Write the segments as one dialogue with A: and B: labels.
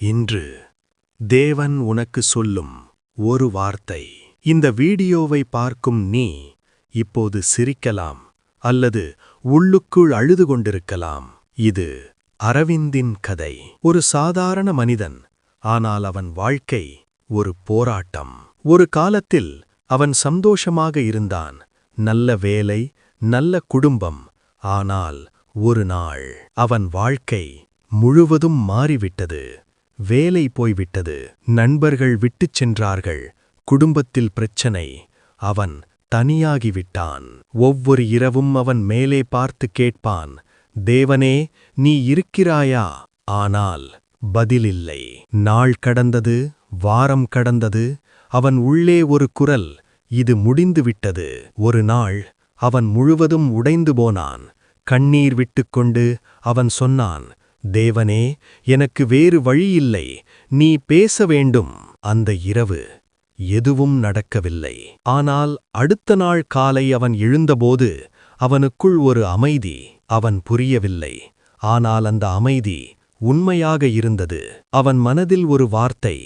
A: இன்று தேவன் உனக்கு சொல்லும் ஒரு வார்த்தை. இந்த வீடியோவை பார்க்கும் நீ இப்போது சிரிக்கலாம் அல்லது உள்ளுக்குள் அழுது கொண்டிருக்கலாம். இது அரவிந்தின் கதை. ஒரு சாதாரண மனிதன், ஆனால் அவன் வாழ்க்கை ஒரு போராட்டம். ஒரு காலத்தில் அவன் சந்தோஷமாக இருந்தான், நல்ல வேலை, நல்ல குடும்பம். ஆனால் ஒரு நாள் அவன் வாழ்க்கை முழுவதும் மாறிவிட்டது. வேலை போய்விட்டது, நண்பர்கள் விட்டுச் சென்றார்கள், குடும்பத்தில் பிரச்சனை. அவன் தனியாகிவிட்டான். ஒவ்வொரு இரவும் அவன் மேலே பார்த்து கேட்பான், தேவனே, நீ இருக்கிறாயா? ஆனால் பதிலில்லை. நாள் கடந்தது, வாரம் கடந்தது. அவன் உள்ளே ஒரு குரல், இது முடிந்துவிட்டது. ஒரு நாள் அவன் முழுவதும் உடைந்து போனான். கண்ணீர் விட்டுக்கொண்டு அவன் சொன்னான், தேவனே, எனக்கு வேறு வழியில்லை, நீ பேச வேண்டும். அந்த இரவு எதுவும் நடக்கவில்லை. ஆனால் அடுத்த நாள் காலை அவன் எழுந்தபோது அவனுக்குள் ஒரு அமைதி. அவன் புரியவில்லை, ஆனால் அந்த அமைதி உண்மையாக இருந்தது. அவன் மனதில் ஒரு வார்த்தை,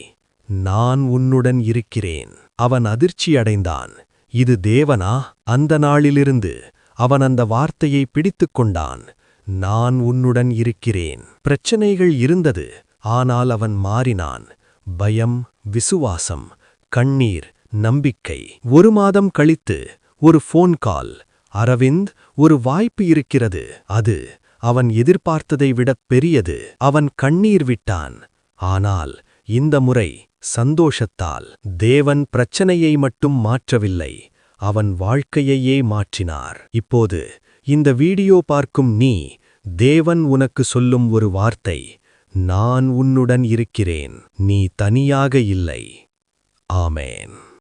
A: நான் உன்னுடன் இருக்கிறேன். அவன் அதிர்ச்சியடைந்தான். இது தேவனா? அந்த நாளிலிருந்து அவன் அந்த வார்த்தையை பிடித்துக் கொண்டான். நான் உன்னுடன் இருக்கிறேன். பிரச்சனைகள் இருந்தது, ஆனால் அவன் மாறினான். பயம், விசுவாசம், கண்ணீர், நம்பிக்கை. ஒரு மாதம் கழித்து ஒரு ஃபோன் கால். அரவிந்த், ஒரு வாய்ப்பு இருக்கிறது. அது அவன் எதிர்பார்த்ததை விட பெரியது. அவன் கண்ணீர் விட்டான். ஆனால் இந்த முறை சந்தோஷத்தால். தேவன் பிரச்சனையை மட்டும் மாற்றவில்லை, அவன் வாழ்க்கையையே மாற்றினார். இப்போது இந்த வீடியோ பார்க்கும் நீ, தேவன் உனக்கு சொல்லும் ஒரு வார்த்தை, நான் உன்னுடன் இருக்கிறேன், நீ தனியாக இல்லை. ஆமென்.